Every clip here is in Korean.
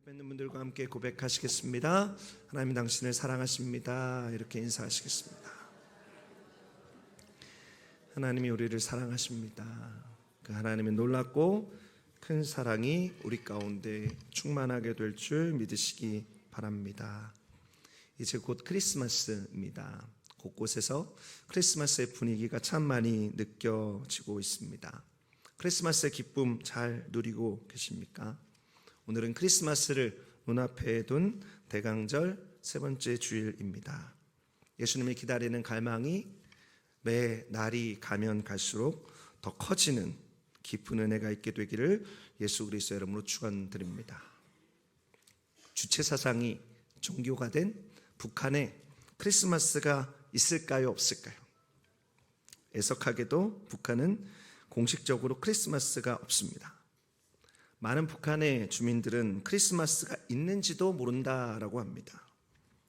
옆에 있는 분들과 함께 고백하시겠습니다. 하나님 당신을 사랑하십니다. 이렇게 인사하시겠습니다. 하나님이 우리를 사랑하십니다. 그 하나님의 놀랍고 큰 사랑이 우리 가운데 충만하게 될 줄 믿으시기 바랍니다. 이제 곧 크리스마스입니다. 곳곳에서 크리스마스의 분위기가 참 많이 느껴지고 있습니다. 크리스마스의 기쁨 잘 누리고 계십니까? 오늘은 크리스마스를 눈앞에 둔 대강절 세 번째 주일입니다. 예수님을 기다리는 갈망이 매 날이 가면 갈수록 더 커지는 깊은 은혜가 있게 되기를 예수 그리스도 이름으로 축원드립니다. 주체 사상이 종교가 된 북한에 크리스마스가 있을까요, 없을까요? 애석하게도 북한은 공식적으로 크리스마스가 없습니다. 많은 북한의 주민들은 크리스마스가 있는지도 모른다라고 합니다.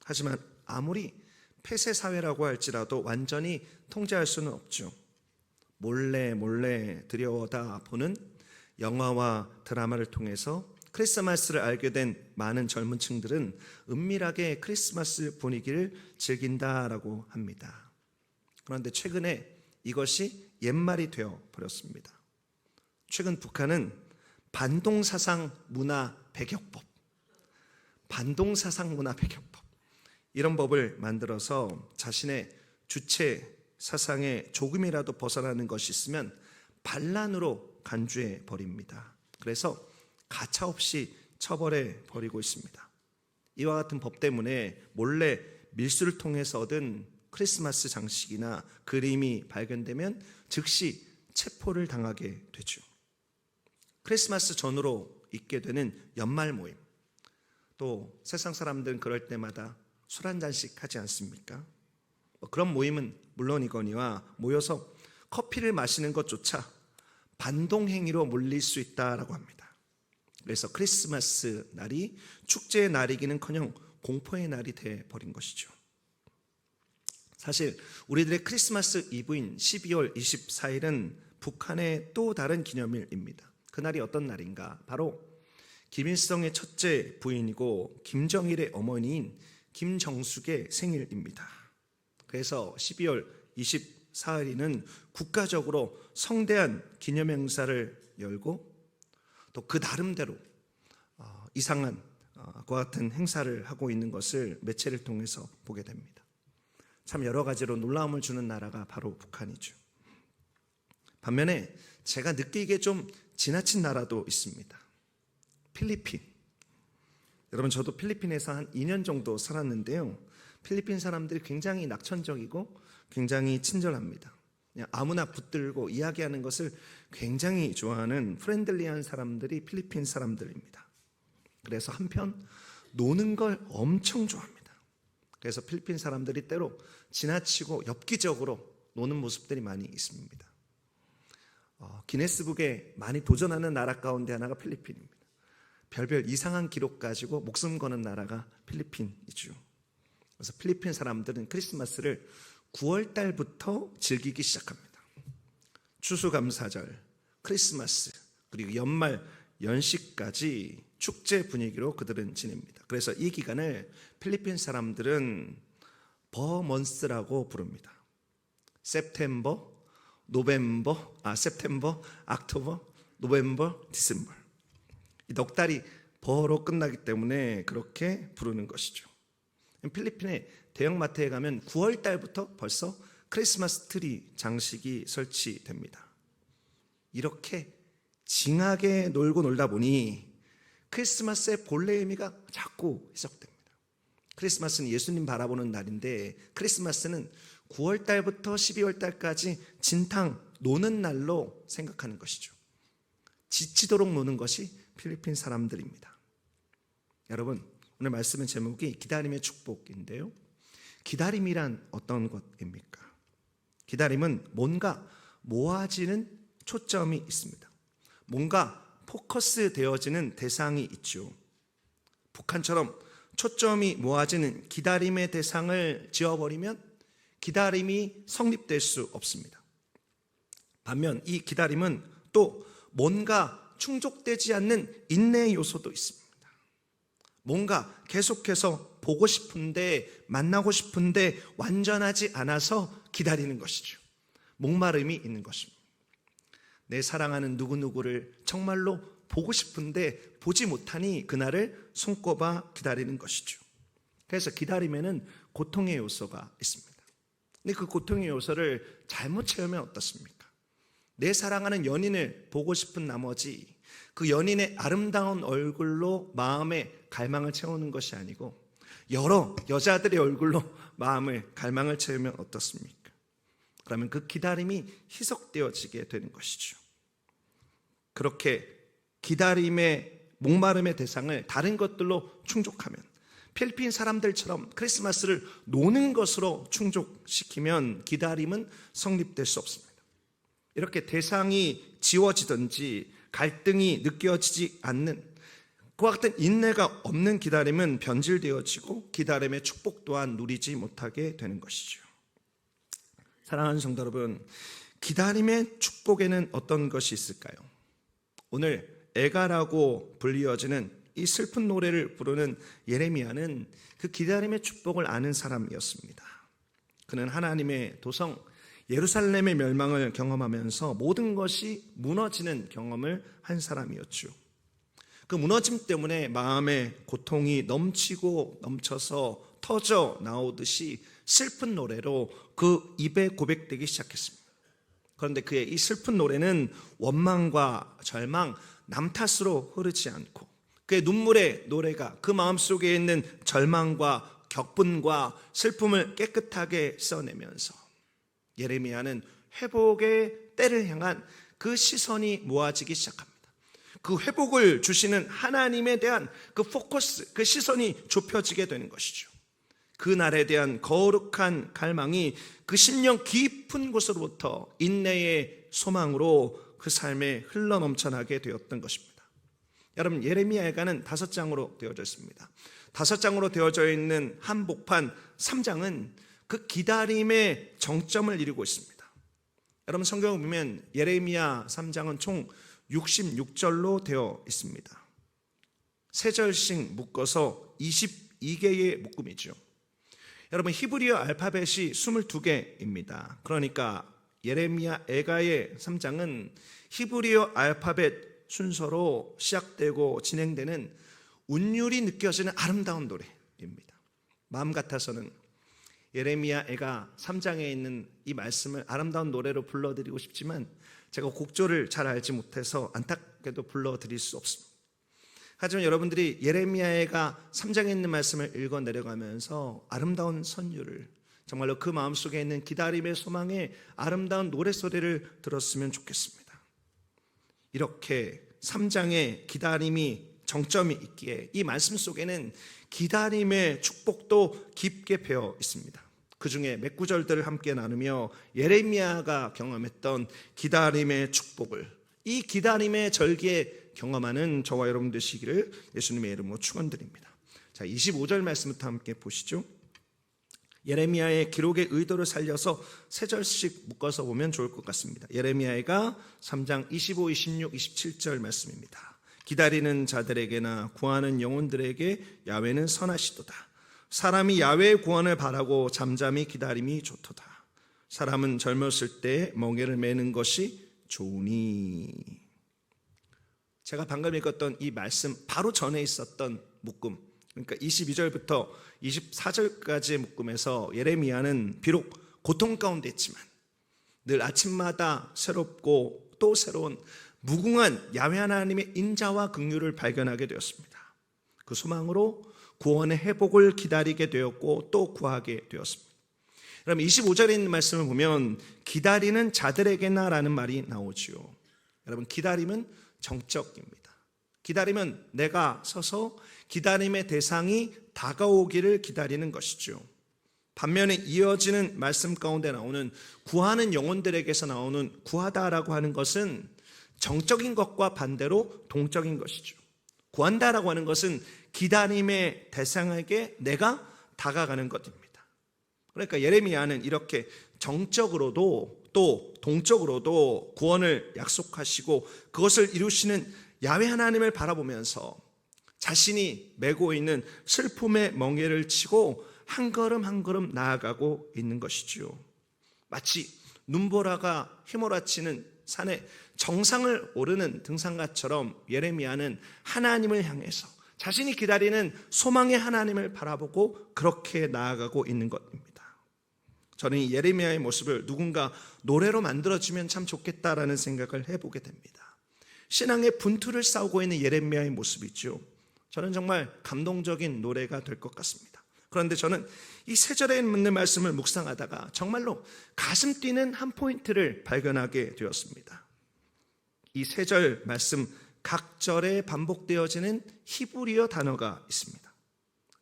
하지만 아무리 폐쇄 사회라고 할지라도 완전히 통제할 수는 없죠. 몰래 들여다보는 영화와 드라마를 통해서 크리스마스를 알게 된 많은 젊은 층들은 은밀하게 크리스마스 분위기를 즐긴다라고 합니다. 그런데 최근에 이것이 옛말이 되어 버렸습니다. 최근 북한은 반동사상 문화 배격법, 이런 법을 만들어서 자신의 주체 사상에 조금이라도 벗어나는 것이 있으면 반란으로 간주해 버립니다. 그래서 가차없이 처벌해 버리고 있습니다. 이와 같은 법 때문에 몰래 밀수를 통해서 얻은 크리스마스 장식이나 그림이 발견되면 즉시 체포를 당하게 되죠. 크리스마스 전후로 있게 되는 연말 모임, 또 세상 사람들은 그럴 때마다 술 한 잔씩 하지 않습니까? 그런 모임은 물론이거니와 모여서 커피를 마시는 것조차 반동행위로 몰릴 수 있다라고 합니다. 그래서 크리스마스 날이 축제의 날이기는커녕 공포의 날이 되어버린 것이죠. 사실 우리들의 크리스마스 이브인 12월 24일은 북한의 또 다른 기념일입니다. 그날이 어떤 날인가? 바로 김일성의 첫째 부인이고 김정일의 어머니인 김정숙의 생일입니다. 그래서 12월 24일에는 국가적으로 성대한 기념행사를 열고 또 그 나름대로 이상한 과 같은 행사를 하고 있는 것을 매체를 통해서 보게 됩니다. 참 여러 가지로 놀라움을 주는 나라가 바로 북한이죠. 반면에 제가 느끼기에 좀 지나친 나라도 있습니다. 필리핀. 여러분, 저도 필리핀에서 한 2년 정도 살았는데요. 필리핀 사람들이 굉장히 낙천적이고 굉장히 친절합니다. 그냥 아무나 붙들고 이야기하는 것을 굉장히 좋아하는 프렌들리한 사람들이 필리핀 사람들입니다. 그래서 한편 노는 걸 엄청 좋아합니다. 그래서 필리핀 사람들이 때로 지나치고 엽기적으로 노는 모습들이 많이 있습니다. 기네스북에 많이 도전하는 나라 가운데 하나가 필리핀입니다. 별별 이상한 기록 가지고 목숨 거는 나라가 필리핀이죠. 그래서 필리핀 사람들은 크리스마스를 9월 달부터 즐기기 시작합니다. 추수감사절, 크리스마스, 그리고 연말 연시까지 축제 분위기로 그들은 지냅니다. 그래서 이 기간을 필리핀 사람들은 버먼스라고 부릅니다. september, october, november, december. 이 넉 달이 버로 끝나기 때문에 그렇게 부르는 것이죠. 필리핀의 대형마트에 가면 9월 달부터 벌써 크리스마스 트리 장식이 설치됩니다. 이렇게 징하게 놀다 보니 크리스마스의 본래 의미가 자꾸 희석됩니다. 크리스마스는 예수님 바라보는 날인데 크리스마스는 9월 달부터 12월 달까지 진탕 노는 날로 생각하는 것이죠. 지치도록 노는 것이 필리핀 사람들입니다. 여러분, 오늘 말씀의 제목이 기다림의 축복인데요. 기다림이란 어떤 것입니까? 기다림은 뭔가 모아지는 초점이 있습니다. 뭔가 포커스 되어지는 대상이 있죠. 북한처럼 초점이 모아지는 기다림의 대상을 지어버리면 기다림이 성립될 수 없습니다. 반면 이 기다림은 또 뭔가 충족되지 않는 인내의 요소도 있습니다. 뭔가 계속해서 보고 싶은데, 만나고 싶은데 완전하지 않아서 기다리는 것이죠. 목마름이 있는 것입니다. 내 사랑하는 누구누구를 정말로 보고 싶은데 보지 못하니 그날을 손꼽아 기다리는 것이죠. 그래서 기다림에는 고통의 요소가 있습니다. 근데 그 고통의 요소를 잘못 채우면 어떻습니까? 내 사랑하는 연인을 보고 싶은 나머지 그 연인의 아름다운 얼굴로 마음의 갈망을 채우는 것이 아니고 여러 여자들의 얼굴로 마음을 갈망을 채우면 어떻습니까? 그러면 그 기다림이 희석되어지게 되는 것이죠. 그렇게 기다림의 목마름의 대상을 다른 것들로 충족하면, 필리핀 사람들처럼 크리스마스를 노는 것으로 충족시키면 기다림은 성립될 수 없습니다. 이렇게 대상이 지워지든지 갈등이 느껴지지 않는 그와 같은 인내가 없는 기다림은 변질되어지고 기다림의 축복 또한 누리지 못하게 되는 것이죠. 사랑하는 성도 여러분, 기다림의 축복에는 어떤 것이 있을까요? 오늘 애가라고 불리어지는 이 슬픈 노래를 부르는 예레미야는 그 기다림의 축복을 아는 사람이었습니다. 그는 하나님의 도성 예루살렘의 멸망을 경험하면서 모든 것이 무너지는 경험을 한 사람이었죠. 그 무너짐 때문에 마음의 고통이 넘치고 넘쳐서 터져 나오듯이 슬픈 노래로 그 입에 고백되기 시작했습니다. 그런데 그의 이 슬픈 노래는 원망과 절망, 남 탓으로 흐르지 않고 그의 눈물의 노래가 그 마음속에 있는 절망과 격분과 슬픔을 깨끗하게 써내면서 예레미야는 회복의 때를 향한 그 시선이 모아지기 시작합니다. 그 회복을 주시는 하나님에 대한 그 포커스, 그 시선이 좁혀지게 되는 것이죠. 그 날에 대한 거룩한 갈망이 그 심령 깊은 곳으로부터 인내의 소망으로 그 삶에 흘러넘쳐나게 되었던 것입니다. 여러분, 예레미야 애가는 5장으로 되어져 있습니다. 5장으로 되어져 있는 한복판 3장은 그 기다림의 정점을 이루고 있습니다. 여러분, 성경을 보면 예레미야 3장은 총 66절로 되어 있습니다. 3절씩 묶어서 22개의 묶음이죠. 여러분, 히브리어 알파벳이 22개입니다. 그러니까 예레미야 애가의 3장은 히브리어 알파벳 순서로 시작되고 진행되는 운율이 느껴지는 아름다운 노래입니다. 마음 같아서는 예레미야 애가 3장에 있는 이 말씀을 아름다운 노래로 불러드리고 싶지만 제가 곡조를 잘 알지 못해서 안타깝게도 불러드릴 수 없습니다. 하지만 여러분들이 예레미야 애가 3장에 있는 말씀을 읽어 내려가면서 아름다운 선율을, 정말로 그 마음속에 있는 기다림의 소망의 아름다운 노래소리를 들었으면 좋겠습니다. 이렇게 3장의 기다림이 정점이 있기에 이 말씀 속에는 기다림의 축복도 깊게 배어 있습니다. 그 중에 몇 구절들을 함께 나누며 예레미야가 경험했던 기다림의 축복을, 이 기다림의 절기에 경험하는 저와 여러분 되시기를 예수님의 이름으로 축원드립니다. 자, 25절 말씀부터 함께 보시죠. 예레미야의 기록의 의도를 살려서 3절씩 묶어서 보면 좋을 것 같습니다. 예레미야가 3장 25, 26, 27절 말씀입니다. 기다리는 자들에게나 구하는 영혼들에게 야훼는 선하시도다. 사람이 야훼의 구원을 바라고 잠잠히 기다림이 좋도다. 사람은 젊었을 때 멍에를 매는 것이 좋으니. 제가 방금 읽었던 이 말씀 바로 전에 있었던 묶음, 그러니까 22절부터 24절까지의 묶음에서 예레미야는 비록 고통 가운데 있지만 늘 아침마다 새롭고 또 새로운 무궁한 야훼 하나님의 인자와 긍휼을 발견하게 되었습니다. 그 소망으로 구원의 회복을 기다리게 되었고 또 구하게 되었습니다. 그럼 25절에 있는 말씀을 보면 기다리는 자들에게나 라는 말이 나오지요. 여러분, 기다림은 정적입니다. 기다리면 내가 서서 기다림의 대상이 다가오기를 기다리는 것이죠. 반면에 이어지는 말씀 가운데 나오는 구하는 영혼들에게서 나오는 구하다라고 하는 것은 정적인 것과 반대로 동적인 것이죠. 구한다라고 하는 것은 기다림의 대상에게 내가 다가가는 것입니다. 그러니까 예레미야는 이렇게 정적으로도 또 동적으로도 구원을 약속하시고 그것을 이루시는 야훼 하나님을 바라보면서 자신이 메고 있는 슬픔의 멍에를 치고 한 걸음 한 걸음 나아가고 있는 것이지요. 마치 눈보라가 휘몰아치는 산에 정상을 오르는 등산가처럼 예레미야는 하나님을 향해서 자신이 기다리는 소망의 하나님을 바라보고 그렇게 나아가고 있는 것입니다. 저는 이 예레미야의 모습을 누군가 노래로 만들어주면 참 좋겠다라는 생각을 해보게 됩니다. 신앙의 분투를 싸우고 있는 예레미야의 모습이죠. 저는 정말 감동적인 노래가 될 것 같습니다. 그런데 저는 이 세 절에 있는 말씀을 묵상하다가 정말로 가슴 뛰는 한 포인트를 발견하게 되었습니다. 이 세 절 말씀 각 절에 반복되어지는 히브리어 단어가 있습니다.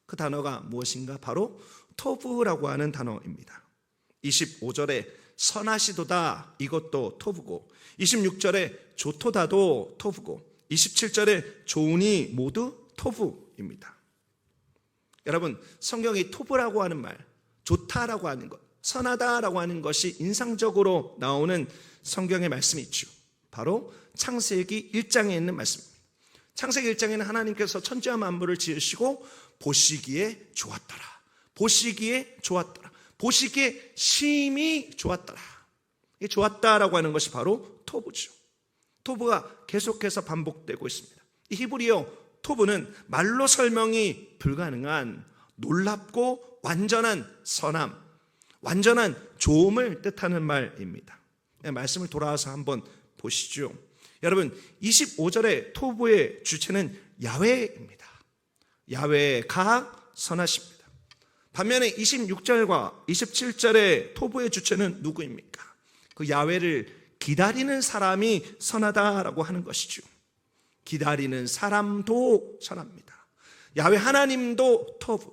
그 단어가 무엇인가? 바로 토브라고 하는 단어입니다. 25절에 선하시도다, 이것도 토브고, 26절에 좋도다도 토브고, 27절에 좋으니 모두 토브입니다. 여러분, 성경이 토브라고 하는 말, 좋다라고 하는 것, 선하다라고 하는 것이 인상적으로 나오는 성경의 말씀이 있죠. 바로 창세기 1장에 있는 말씀입니다. 창세기 1장에는 하나님께서 천지와 만물을 지으시고 보시기에 좋았더라, 보시기에 좋았더라, 보시기에 심히 좋았더라. 이 좋았다라고 하는 것이 바로 토브죠. 토브가 계속해서 반복되고 있습니다. 이 히브리어 토브는 말로 설명이 불가능한 놀랍고 완전한 선함, 완전한 좋음을 뜻하는 말입니다. 말씀을 돌아와서 한번 보시죠. 여러분, 25절의 토브의 주체는 야훼입니다. 야훼가 선하십니다. 반면에 26절과 27절의 토브의 주체는 누구입니까? 그 야훼를 기다리는 사람이 선하다라고 하는 것이죠. 기다리는 사람도 선합니다. 야훼 하나님도 토브,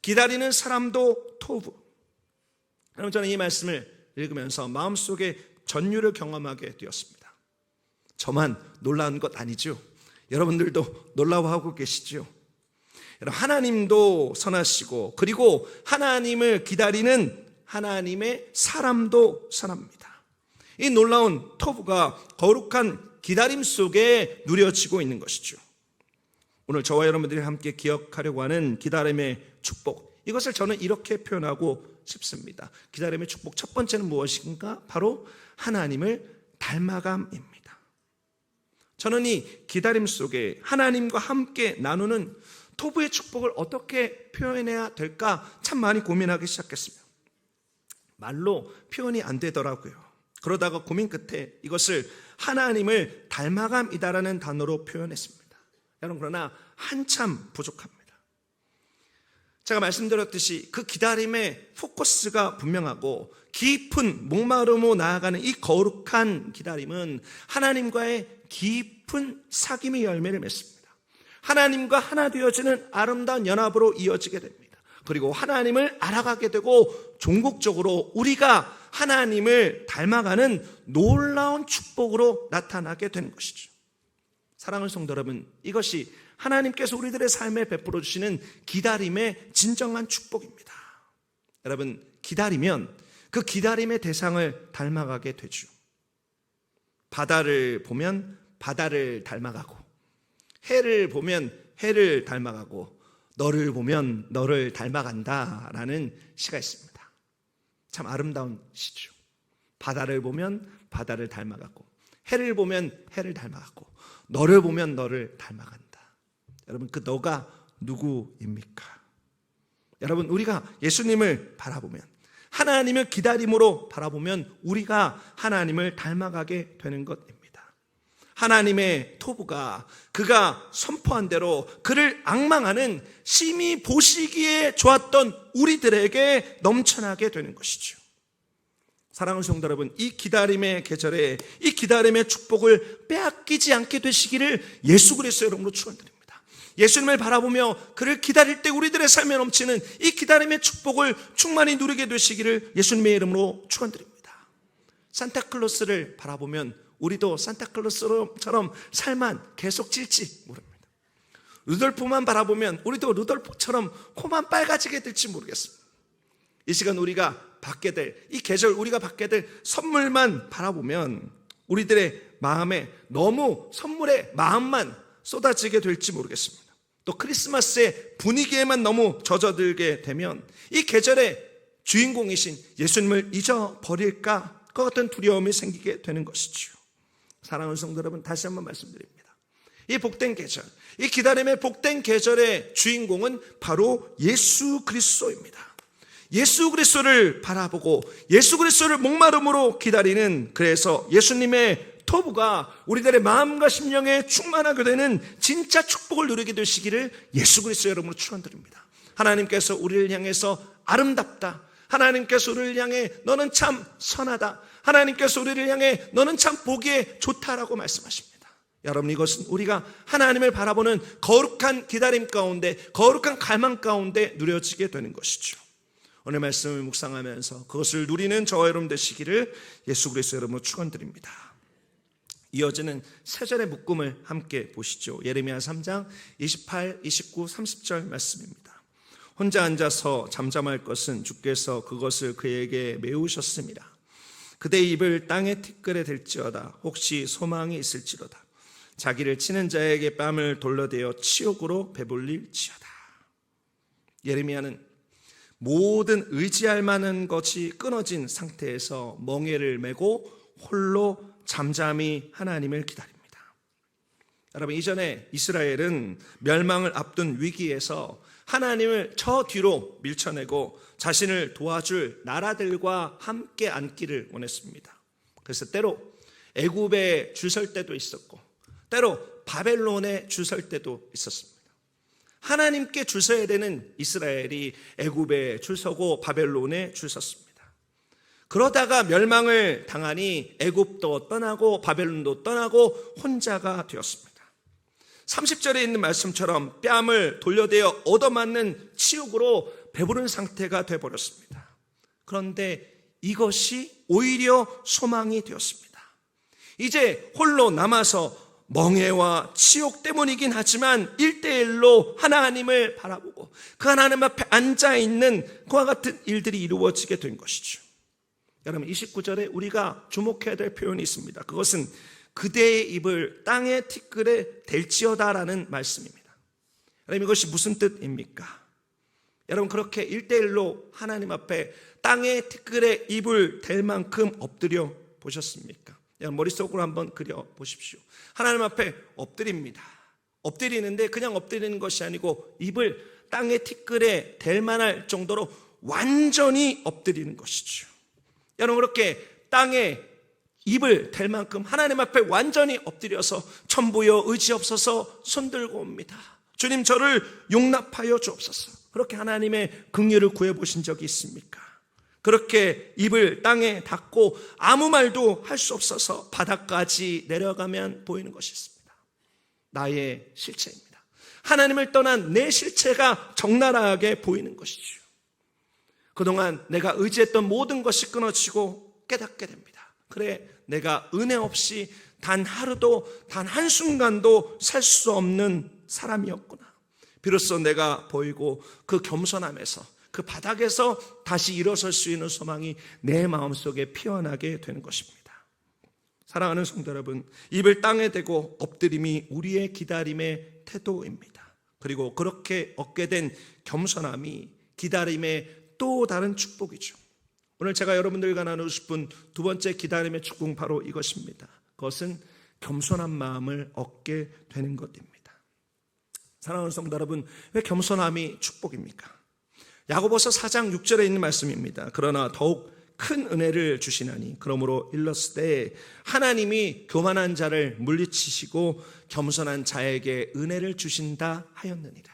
기다리는 사람도 토브. 여러분, 저는 이 말씀을 읽으면서 마음속에 전율을 경험하게 되었습니다. 저만 놀라운 것 아니죠? 여러분들도 놀라워하고 계시죠? 여러분, 하나님도 선하시고 그리고 하나님을 기다리는 하나님의 사람도 선합니다. 이 놀라운 토브가 거룩한 기다림 속에 누려지고 있는 것이죠. 오늘 저와 여러분들이 함께 기억하려고 하는 기다림의 축복, 이것을 저는 이렇게 표현하고 싶습니다. 기다림의 축복 첫 번째는 무엇인가? 바로 하나님을 닮아감입니다. 저는 이 기다림 속에 하나님과 함께 나누는 토브의 축복을 어떻게 표현해야 될까 참 많이 고민하기 시작했습니다. 말로 표현이 안 되더라고요. 그러다가 고민 끝에 이것을 하나님을 닮아감이다라는 단어로 표현했습니다. 여러분, 그러나 한참 부족합니다. 제가 말씀드렸듯이 그 기다림의 포커스가 분명하고 깊은 목마름으로 나아가는 이 거룩한 기다림은 하나님과의 깊은 사귐의 열매를 맺습니다. 하나님과 하나 되어지는 아름다운 연합으로 이어지게 됩니다. 그리고 하나님을 알아가게 되고 종국적으로 우리가 하나님을 닮아가는 놀라운 축복으로 나타나게 되는 것이죠. 사랑하는 성도 여러분, 이것이 하나님께서 우리들의 삶에 베풀어 주시는 기다림의 진정한 축복입니다. 여러분, 기다리면 그 기다림의 대상을 닮아가게 되죠. 바다를 보면 바다를 닮아가고, 해를 보면 해를 닮아가고, 너를 보면 너를 닮아간다라는 시가 있습니다. 참 아름다운 시죠. 바다를 보면 바다를 닮아가고, 해를 보면 해를 닮아가고, 너를 보면 너를 닮아간다. 여러분, 그 너가 누구입니까? 여러분, 우리가 예수님을 바라보면, 하나님을 기다림으로 바라보면 우리가 하나님을 닮아가게 되는 것입니다. 하나님의 토브가 그가 선포한 대로 그를 앙망하는 심히 보시기에 좋았던 우리들에게 넘쳐나게 되는 것이죠. 사랑하는 성도 여러분, 이 기다림의 계절에 이 기다림의 축복을 빼앗기지 않게 되시기를 예수 그리스도의 이름으로 축원드립니다. 예수님을 바라보며 그를 기다릴 때 우리들의 삶에 넘치는 이 기다림의 축복을 충만히 누리게 되시기를 예수님의 이름으로 축원드립니다. 산타클로스를 바라보면 우리도 산타클로스처럼 살만 계속 찔지 모릅니다. 루돌프만 바라보면 우리도 루돌프처럼 코만 빨가지게 될지 모르겠습니다. 이 시간 우리가 받게 될, 이 계절 우리가 받게 될 선물만 바라보면 우리들의 마음에 너무 선물의 마음만 쏟아지게 될지 모르겠습니다. 또 크리스마스의 분위기에만 너무 젖어들게 되면 이 계절의 주인공이신 예수님을 잊어버릴까 그 같은 두려움이 생기게 되는 것이지요. 사랑하는 성도 여러분, 다시 한번 말씀드립니다. 이 복된 계절, 이 기다림의 복된 계절의 주인공은 바로 예수 그리스도입니다. 예수 그리스도를 바라보고 예수 그리스도를 목마름으로 기다리는, 그래서 예수님의 토부가 우리들의 마음과 심령에 충만하게 되는 진짜 축복을 누리게 되시기를 예수 그리스도 여러분으로 축원드립니다. 하나님께서 우리를 향해서 아름답다, 하나님께서 우리를 향해 너는 참 선하다, 하나님께서 우리를 향해 너는 참 보기에 좋다라고 말씀하십니다. 여러분, 이것은 우리가 하나님을 바라보는 거룩한 기다림 가운데, 거룩한 갈망 가운데 누려지게 되는 것이죠. 오늘 말씀을 묵상하면서 그것을 누리는 저와 여러분 되시기를 예수 그리스도 여러분으로 축원드립니다. 이어지는 세 절의 묶음을 함께 보시죠. 예레미야 3장 28, 29, 30절 말씀입니다. 혼자 앉아서 잠잠할 것은 주께서 그것을 그에게 메우셨습니다. 그대의 입을 땅의 티끌에 댈지어다. 혹시 소망이 있을지로다. 자기를 치는 자에게 뺨을 돌려대어 치욕으로 배불릴지어다. 예레미야는 모든 의지할 만한 것이 끊어진 상태에서 멍에를 메고 홀로 잠잠히 하나님을 기다립니다. 여러분, 이전에 이스라엘은 멸망을 앞둔 위기에서 하나님을 저 뒤로 밀쳐내고 자신을 도와줄 나라들과 함께 앉기를 원했습니다. 그래서 때로 애굽에 줄 설 때도 있었고 때로 바벨론에 줄 설 때도 있었습니다. 하나님께 줄 서야 되는 이스라엘이 애굽에 줄 서고 바벨론에 줄 섰습니다. 그러다가 멸망을 당하니 애굽도 떠나고 바벨론도 떠나고 혼자가 되었습니다. 30절에 있는 말씀처럼 뺨을 돌려대어 얻어맞는 치욕으로 배부른 상태가 되어버렸습니다. 그런데 이것이 오히려 소망이 되었습니다. 이제 홀로 남아서 멍해와 치욕 때문이긴 하지만 1대1로 하나님을 바라보고 그 하나님 앞에 앉아있는 그와 같은 일들이 이루어지게 된 것이죠. 여러분, 29절에 우리가 주목해야 될 표현이 있습니다. 그것은 그대의 입을 땅의 티끌에 댈지어다라는 말씀입니다. 여러분, 이것이 무슨 뜻입니까? 여러분, 그렇게 1대1로 하나님 앞에 땅의 티끌에 입을 댈 만큼 엎드려 보셨습니까? 여러분, 머릿속으로 한번 그려 보십시오. 하나님 앞에 엎드립니다. 엎드리는데 그냥 엎드리는 것이 아니고 입을 땅의 티끌에 댈 만할 정도로 완전히 엎드리는 것이죠. 여러분, 그렇게 땅에 입을 댈 만큼 하나님 앞에 완전히 엎드려서 천부여 의지없어서 손들고 옵니다. 주님, 저를 용납하여 주옵소서. 그렇게 하나님의 긍휼을 구해보신 적이 있습니까? 그렇게 입을 땅에 닫고 아무 말도 할 수 없어서 바닥까지 내려가면 보이는 것이 있습니다. 나의 실체입니다. 하나님을 떠난 내 실체가 적나라하게 보이는 것이죠. 그동안 내가 의지했던 모든 것이 끊어지고 깨닫게 됩니다. 그래, 내가 은혜 없이 단 하루도 단 한순간도 살 수 없는 사람이었구나. 비로소 내가 보이고 그 겸손함에서 그 바닥에서 다시 일어설 수 있는 소망이 내 마음속에 피어나게 되는 것입니다. 사랑하는 성도 여러분, 입을 땅에 대고 엎드림이 우리의 기다림의 태도입니다. 그리고 그렇게 얻게 된 겸손함이 기다림의 또 다른 축복이죠. 오늘 제가 여러분들과 나누고 싶은 두 번째 기다림의 축복은 바로 이것입니다. 그것은 겸손한 마음을 얻게 되는 것입니다. 사랑하는 성도 여러분, 왜 겸손함이 축복입니까? 야고보서 4장 6절에 있는 말씀입니다. 그러나 더욱 큰 은혜를 주시나니 그러므로 일렀을 때 하나님이 교만한 자를 물리치시고 겸손한 자에게 은혜를 주신다 하였느니라.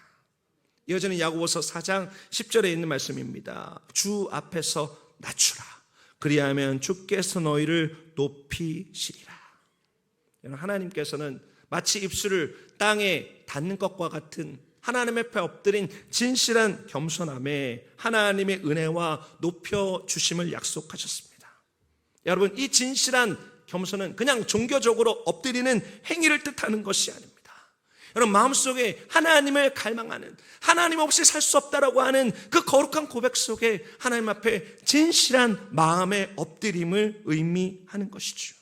이어지는 야고보서 4장 10절에 있는 말씀입니다. 주 앞에서 낮추라. 그리하면 주께서 너희를 높이시리라. 하나님께서는 마치 입술을 땅에 닿는 것과 같은 하나님 앞에 엎드린 진실한 겸손함에 하나님의 은혜와 높여주심을 약속하셨습니다. 여러분, 이 진실한 겸손은 그냥 종교적으로 엎드리는 행위를 뜻하는 것이 아닙니다. 여러분, 마음속에 하나님을 갈망하는, 하나님 없이 살 수 없다라고 하는 그 거룩한 고백 속에 하나님 앞에 진실한 마음의 엎드림을 의미하는 것이죠.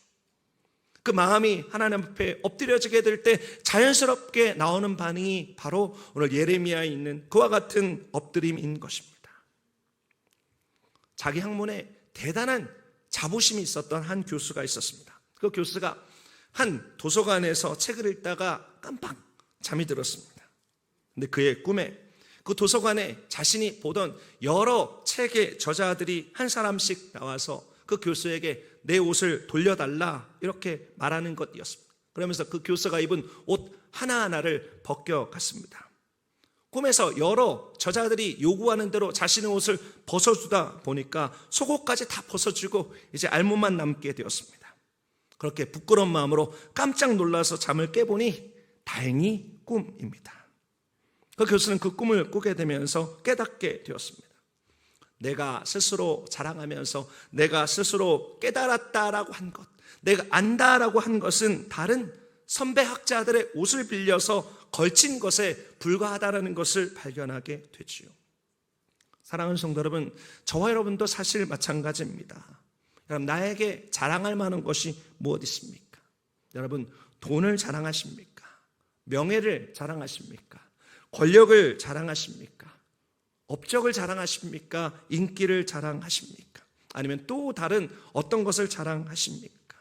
그 마음이 하나님 앞에 엎드려지게 될 때 자연스럽게 나오는 반응이 바로 오늘 예레미야에 있는 그와 같은 엎드림인 것입니다. 자기 학문에 대단한 자부심이 있었던 한 교수가 있었습니다. 그 교수가 한 도서관에서 책을 읽다가 깜빡 잠이 들었습니다. 근데 그의 꿈에 그 도서관에 자신이 보던 여러 책의 저자들이 한 사람씩 나와서 그 교수에게 내 옷을 돌려달라 이렇게 말하는 것이었습니다. 그러면서 그 교수가 입은 옷 하나하나를 벗겨갔습니다. 꿈에서 여러 저자들이 요구하는 대로 자신의 옷을 벗어주다 보니까 속옷까지 다 벗어주고 이제 알몸만 남게 되었습니다. 그렇게 부끄러운 마음으로 깜짝 놀라서 잠을 깨보니 다행히 꿈입니다. 그 교수는 그 꿈을 꾸게 되면서 깨닫게 되었습니다. 내가 스스로 자랑하면서 내가 스스로 깨달았다라고 한 것, 내가 안다라고 한 것은 다른 선배 학자들의 옷을 빌려서 걸친 것에 불과하다라는 것을 발견하게 되지요. 사랑하는 성도 여러분, 저와 여러분도 사실 마찬가지입니다. 여러분, 나에게 자랑할 만한 것이 무엇 있습니까? 여러분, 돈을 자랑하십니까? 명예를 자랑하십니까? 권력을 자랑하십니까? 업적을 자랑하십니까? 인기를 자랑하십니까? 아니면 또 다른 어떤 것을 자랑하십니까?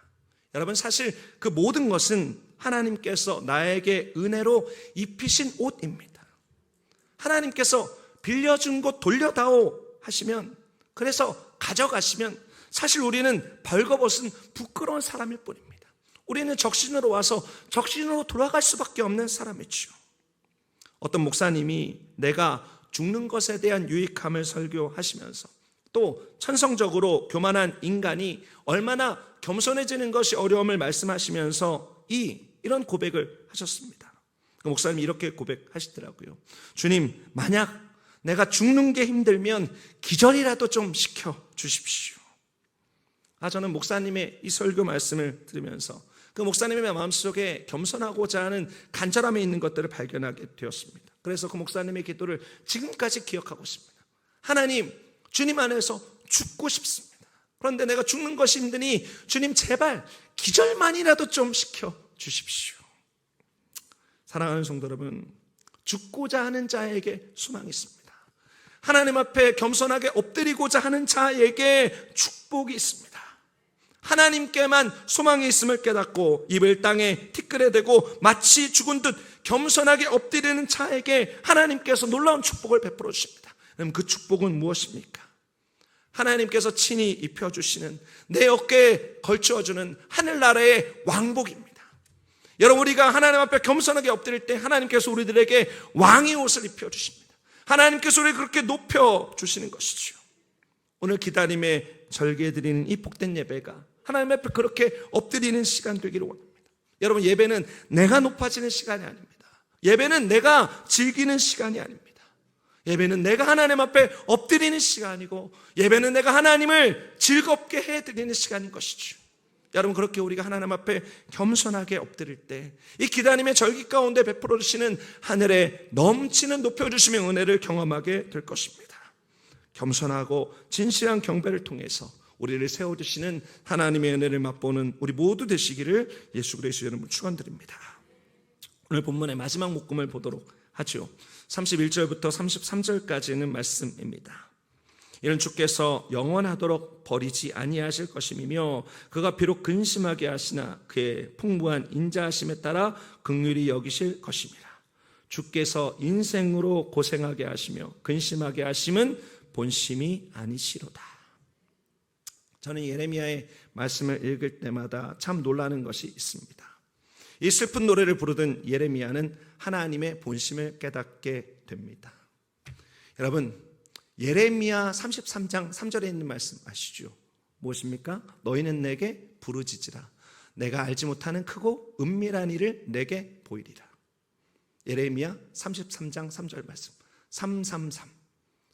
여러분, 사실 그 모든 것은 하나님께서 나에게 은혜로 입히신 옷입니다. 하나님께서 빌려준 것 돌려다오 하시면, 그래서 가져가시면 사실 우리는 벌거벗은 부끄러운 사람일 뿐입니다. 우리는 적신으로 와서 적신으로 돌아갈 수밖에 없는 사람이죠. 어떤 목사님이 내가 죽는 것에 대한 유익함을 설교하시면서 또 천성적으로 교만한 인간이 얼마나 겸손해지는 것이 어려움을 말씀하시면서 이런 고백을 하셨습니다. 그 목사님이 이렇게 고백하시더라고요. 주님, 만약 내가 죽는 게 힘들면 기절이라도 좀 시켜주십시오. 저는 목사님의 이 설교 말씀을 들으면서 그 목사님의 마음속에 겸손하고자 하는 간절함이 있는 것들을 발견하게 되었습니다. 그래서 그 목사님의 기도를 지금까지 기억하고 있습니다. 하나님, 주님 안에서 죽고 싶습니다. 그런데 내가 죽는 것이 힘드니 주님 제발 기절만이라도 좀 시켜주십시오. 사랑하는 성도 여러분, 죽고자 하는 자에게 소망이 있습니다. 하나님 앞에 겸손하게 엎드리고자 하는 자에게 축복이 있습니다. 하나님께만 소망이 있음을 깨닫고 입을 땅에 티끌에 대고 마치 죽은 듯 겸손하게 엎드리는 자에게 하나님께서 놀라운 축복을 베풀어 주십니다. 그럼 그 축복은 무엇입니까? 하나님께서 친히 입혀주시는 내 어깨에 걸쳐주는 하늘나라의 왕복입니다. 여러분, 우리가 하나님 앞에 겸손하게 엎드릴 때 하나님께서 우리들에게 왕의 옷을 입혀주십니다. 하나님께서 우리를 그렇게 높여주시는 것이죠. 오늘 기다림에 절개해드리는 이 복된 예배가 하나님 앞에 그렇게 엎드리는 시간 되기를 원합니다. 여러분, 예배는 내가 높아지는 시간이 아닙니다. 예배는 내가 즐기는 시간이 아닙니다. 예배는 내가 하나님 앞에 엎드리는 시간이고, 예배는 내가 하나님을 즐겁게 해드리는 시간인 것이죠. 여러분, 그렇게 우리가 하나님 앞에 겸손하게 엎드릴 때 이 기다림의 절기 가운데 베풀어 주시는 하늘에 넘치는 높여주심의 은혜를 경험하게 될 것입니다. 겸손하고 진실한 경배를 통해서 우리를 세워주시는 하나님의 은혜를 맛보는 우리 모두 되시기를 예수 그리스도 이름으로 축원드립니다. 오늘 본문의 마지막 목금을 보도록 하죠. 31절부터 33절까지는 말씀입니다. 이는 주께서 영원하도록 버리지 아니하실 것임이며 그가 비록 근심하게 하시나 그의 풍부한 인자하심에 따라 긍휼히 여기실 것임이라. 주께서 인생으로 고생하게 하시며 근심하게 하심은 본심이 아니시로다. 저는 예레미야의 말씀을 읽을 때마다 참 놀라는 것이 있습니다. 이 슬픈 노래를 부르던 예레미야는 하나님의 본심을 깨닫게 됩니다. 여러분, 예레미야 33장 3절에 있는 말씀 아시죠? 무엇입니까? 너희는 내게 부르짖으라. 내가 알지 못하는 크고 은밀한 일을 내게 보이리라. 예레미야 33장 3절 말씀 333.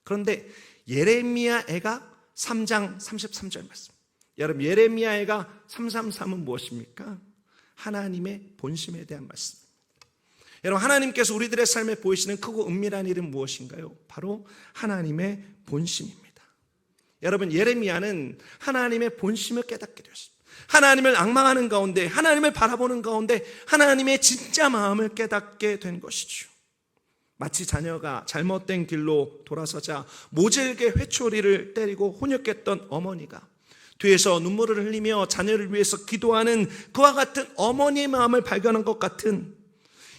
그런데 예레미야애가 3장 33절 말씀. 여러분, 예레미야애가 333은 무엇입니까? 하나님의 본심에 대한 말씀. 여러분, 하나님께서 우리들의 삶에 보이시는 크고 은밀한 일은 무엇인가요? 바로 하나님의 본심입니다. 여러분, 예레미야는 하나님의 본심을 깨닫게 되었습니다. 하나님을 앙망하는 가운데, 하나님을 바라보는 가운데 하나님의 진짜 마음을 깨닫게 된 것이죠. 마치 자녀가 잘못된 길로 돌아서자 모질게 회초리를 때리고 훈육했던 어머니가 뒤에서 눈물을 흘리며 자녀를 위해서 기도하는 그와 같은 어머니의 마음을 발견한 것 같은,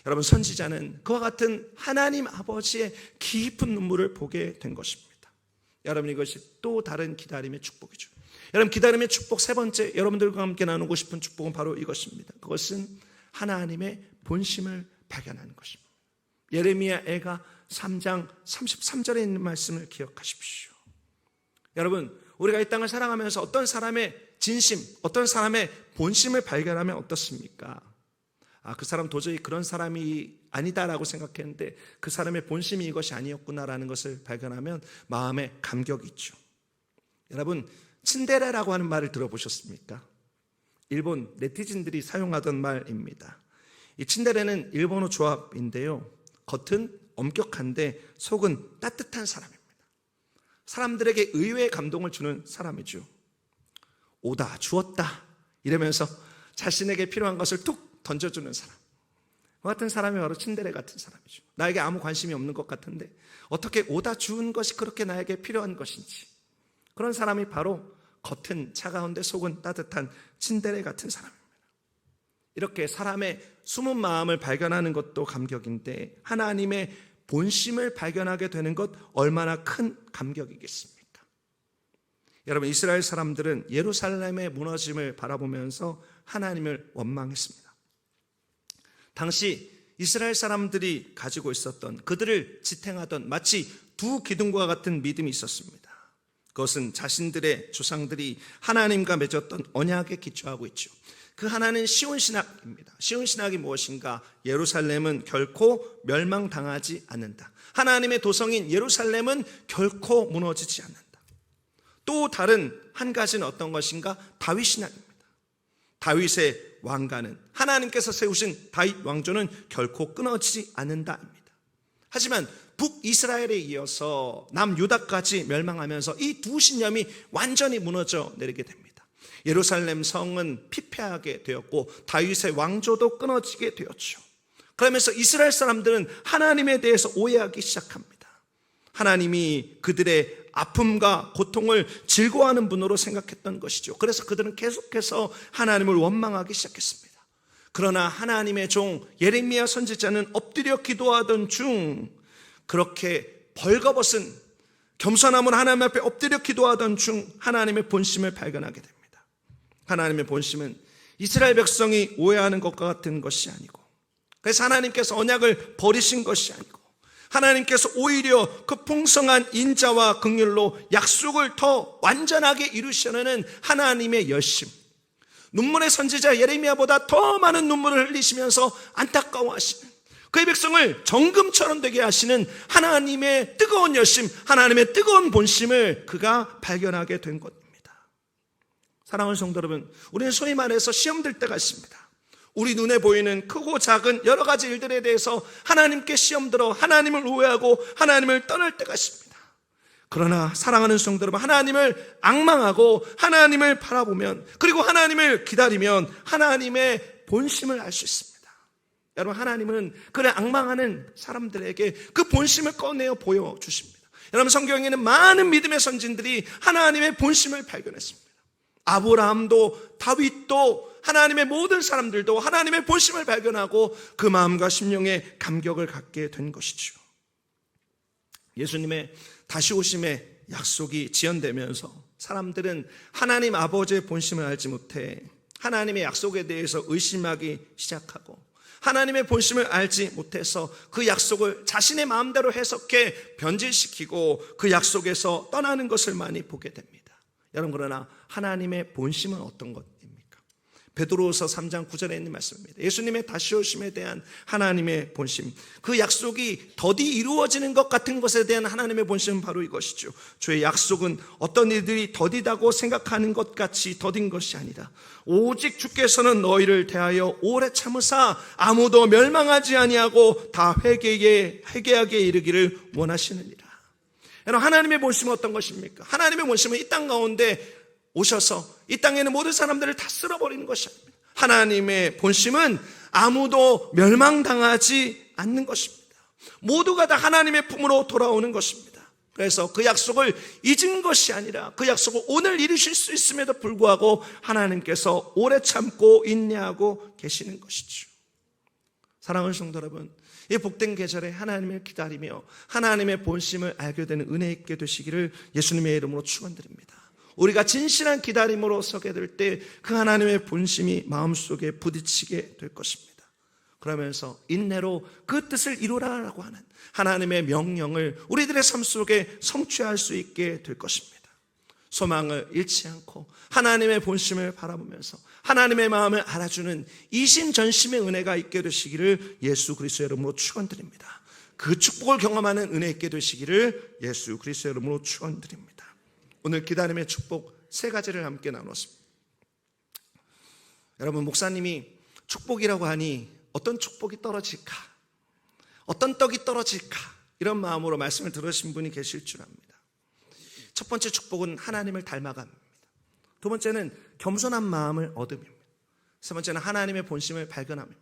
여러분, 선지자는 그와 같은 하나님 아버지의 깊은 눈물을 보게 된 것입니다. 여러분, 이것이 또 다른 기다림의 축복이죠. 여러분, 기다림의 축복 세 번째, 여러분들과 함께 나누고 싶은 축복은 바로 이것입니다. 그것은 하나님의 본심을 발견하는 것입니다. 예레미야 애가 3장 33절에 있는 말씀을 기억하십시오. 여러분, 우리가 이 땅을 살아가면서 어떤 사람의 진심, 어떤 사람의 본심을 발견하면 어떻습니까? 그 사람 도저히 그런 사람이 아니다라고 생각했는데 그 사람의 본심이 이것이 아니었구나라는 것을 발견하면 마음에 감격이 있죠. 여러분, 츤데레라고 하는 말을 들어보셨습니까? 일본 네티즌들이 사용하던 말입니다. 이 츤데레는 일본어 조합인데요, 겉은 엄격한데 속은 따뜻한 사람입니다. 사람들에게 의외의 감동을 주는 사람이죠. 오다 주었다 이러면서 자신에게 필요한 것을 툭 던져주는 사람, 그 같은 사람이 바로 츤데레 같은 사람이죠. 나에게 아무 관심이 없는 것 같은데 어떻게 오다 주은 것이 그렇게 나에게 필요한 것인지, 그런 사람이 바로 겉은 차가운데 속은 따뜻한 츤데레 같은 사람입니다. 이렇게 사람의 숨은 마음을 발견하는 것도 감격인데 하나님의 본심을 발견하게 되는 것 얼마나 큰 감격이겠습니까? 여러분, 이스라엘 사람들은 예루살렘의 무너짐을 바라보면서 하나님을 원망했습니다. 당시 이스라엘 사람들이 가지고 있었던, 그들을 지탱하던 마치 두 기둥과 같은 믿음이 있었습니다. 그것은 자신들의 조상들이 하나님과 맺었던 언약에 기초하고 있죠. 그 하나는 시온신학입니다. 시온신학이 무엇인가? 예루살렘은 결코 멸망당하지 않는다. 하나님의 도성인 예루살렘은 결코 무너지지 않는다. 또 다른 한 가지는 어떤 것인가? 다윗신학입니다. 다윗의 왕가는, 하나님께서 세우신 다윗 왕조는 결코 끊어지지 않는다입니다. 하지만 북이스라엘에 이어서 남유다까지 멸망하면서 이 두 신념이 완전히 무너져 내리게 됩니다. 예루살렘 성은 피폐하게 되었고 다윗의 왕조도 끊어지게 되었죠. 그러면서 이스라엘 사람들은 하나님에 대해서 오해하기 시작합니다. 하나님이 그들의 아픔과 고통을 즐거워하는 분으로 생각했던 것이죠. 그래서 그들은 계속해서 하나님을 원망하기 시작했습니다. 그러나 하나님의 종 예레미야 선지자는 엎드려 기도하던 중, 그렇게 벌거벗은 겸손함으로 하나님 앞에 엎드려 기도하던 중 하나님의 본심을 발견하게 됩니다. 하나님의 본심은 이스라엘 백성이 오해하는 것과 같은 것이 아니고, 그래서 하나님께서 언약을 버리신 것이 아니고, 하나님께서 오히려 그 풍성한 인자와 긍휼로 약속을 더 완전하게 이루시려는 하나님의 열심, 눈물의 선지자 예레미야보다 더 많은 눈물을 흘리시면서 안타까워하시는, 그의 백성을 정금처럼 되게 하시는 하나님의 뜨거운 열심, 하나님의 뜨거운 본심을 그가 발견하게 된 것입니다. 사랑하는 성도 여러분, 우리는 소위 말해서 시험 들 때가 있습니다. 우리 눈에 보이는 크고 작은 여러 가지 일들에 대해서 하나님께 시험 들어 하나님을 오해하고 하나님을 떠날 때가 있습니다. 그러나 사랑하는 성도 여러분, 하나님을 앙망하고 하나님을 바라보면, 그리고 하나님을 기다리면 하나님의 본심을 알 수 있습니다. 여러분, 하나님은 그를 앙망하는 사람들에게 그 본심을 꺼내어 보여주십니다. 여러분, 성경에는 많은 믿음의 선진들이 하나님의 본심을 발견했습니다. 아브라함도 다윗도 하나님의 모든 사람들도 하나님의 본심을 발견하고 그 마음과 심령에 감격을 갖게 된 것이죠. 예수님의 다시 오심의 약속이 지연되면서 사람들은 하나님 아버지의 본심을 알지 못해 하나님의 약속에 대해서 의심하기 시작하고, 하나님의 본심을 알지 못해서 그 약속을 자신의 마음대로 해석해 변질시키고 그 약속에서 떠나는 것을 많이 보게 됩니다. 여러분, 그러나 하나님의 본심은 어떤 것입니까? 베드로후서 3장 9절에 있는 말씀입니다. 예수님의 다시 오심에 대한 하나님의 본심, 그 약속이 더디 이루어지는 것 같은 것에 대한 하나님의 본심은 바로 이것이죠. 주의 약속은 어떤 이들이 더디다고 생각하는 것 같이 더딘 것이 아니다. 오직 주께서는 너희를 대하여 오래 참으사 아무도 멸망하지 아니하고 다 회개하게 이르기를 원하시느니라. 여러분, 하나님의 본심은 어떤 것입니까? 하나님의 본심은 이 땅 가운데 오셔서 이 땅에 있는 모든 사람들을 다 쓸어버리는 것이 아닙니다. 하나님의 본심은 아무도 멸망당하지 않는 것입니다. 모두가 다 하나님의 품으로 돌아오는 것입니다. 그래서 그 약속을 잊은 것이 아니라 그 약속을 오늘 이루실 수 있음에도 불구하고 하나님께서 오래 참고 인내하고 계시는 것이죠. 사랑하는 성도 여러분, 이 복된 계절에 하나님을 기다리며 하나님의 본심을 알게 되는 은혜 있게 되시기를 예수님의 이름으로 축원드립니다. 우리가 진실한 기다림으로 서게 될 때 그 하나님의 본심이 마음속에 부딪히게 될 것입니다. 그러면서 인내로 그 뜻을 이루라라고 하는 하나님의 명령을 우리들의 삶 속에 성취할 수 있게 될 것입니다. 소망을 잃지 않고 하나님의 본심을 바라보면서 하나님의 마음을 알아주는 이심전심의 은혜가 있게 되시기를 예수 그리스도의 이름으로 축원드립니다. 그 축복을 경험하는 은혜 있게 되시기를 예수 그리스도의 이름으로 축원드립니다. 오늘 기다림의 축복 3가지를 함께 나눴습니다. 여러분, 목사님이 축복이라고 하니 어떤 축복이 떨어질까? 어떤 떡이 떨어질까? 이런 마음으로 말씀을 들으신 분이 계실 줄 압니다. 첫 번째 축복은 하나님을 닮아갑니다. 두 번째는 겸손한 마음을 얻음입니다. 세 번째는 하나님의 본심을 발견합니다.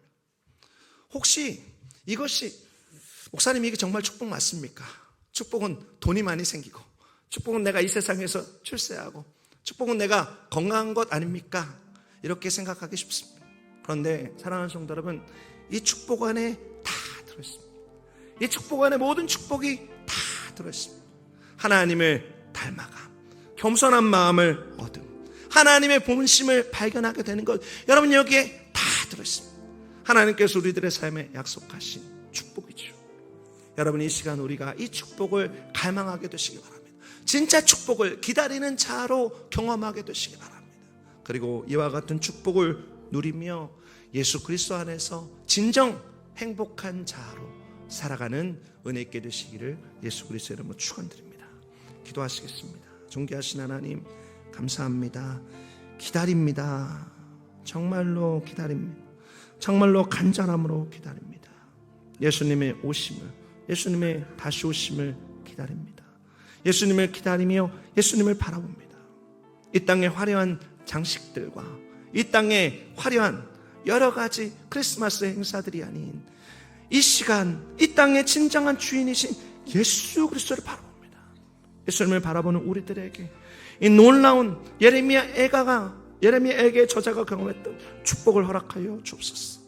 혹시 이것이 목사님 이게 정말 축복 맞습니까? 축복은 돈이 많이 생기고 축복은 내가 이 세상에서 출세하고 축복은 내가 건강한 것 아닙니까? 이렇게 생각하기 쉽습니다. 그런데 사랑하는 성도 여러분, 이 축복 안에 다 들어있습니다. 이 축복 안에 모든 축복이 다 들어있습니다. 하나님을 닮아감, 겸손한 마음을 얻음, 하나님의 본심을 발견하게 되는 것, 여러분 여기에 다 들어있습니다. 하나님께서 우리들의 삶에 약속하신 축복이죠. 여러분, 이 시간 우리가 이 축복을 갈망하게 되시기 바랍니다. 진짜 축복을 기다리는 자로 경험하게 되시기 바랍니다. 그리고 이와 같은 축복을 누리며 예수 그리스도 안에서 진정 행복한 자로 살아가는 은혜 있게 되시기를 예수 그리스도의 이름으로 축원드립니다. 기도하시겠습니다. 존귀하신 하나님, 감사합니다. 기다립니다. 정말로 기다립니다. 정말로 간절함으로 기다립니다. 예수님의 오심을, 예수님의 다시 오심을 기다립니다. 예수님을 기다리며 예수님을 바라봅니다. 이 땅의 화려한 장식들과 이 땅의 화려한 여러 가지 크리스마스 행사들이 아닌 이 시간, 이 땅의 진정한 주인이신 예수 그리스도를 바라봅니다. 예수님을 바라보는 우리들에게 이 놀라운 예레미야에게 저자가 경험했던 축복을 허락하여 주옵소서.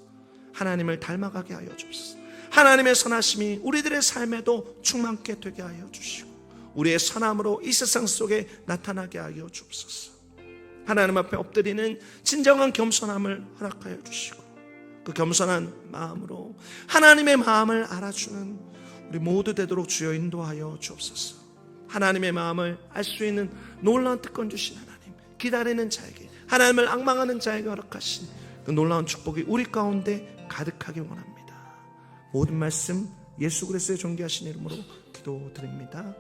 하나님을 닮아가게 하여 주옵소서. 하나님의 선하심이 우리들의 삶에도 충만케 되게 하여 주시고 우리의 선함으로 이 세상 속에 나타나게 하여 주옵소서. 하나님 앞에 엎드리는 진정한 겸손함을 허락하여 주시고 그 겸손한 마음으로 하나님의 마음을 알아주는 우리 모두 되도록 주여 인도하여 주옵소서. 하나님의 마음을 알 수 있는 놀라운 특권 주신 하나님, 기다리는 자에게, 하나님을 앙망하는 자에게 허락하신 그 놀라운 축복이 우리 가운데 가득하기 원합니다. 모든 말씀 예수 그리스도의 존귀하신 이름으로 기도드립니다.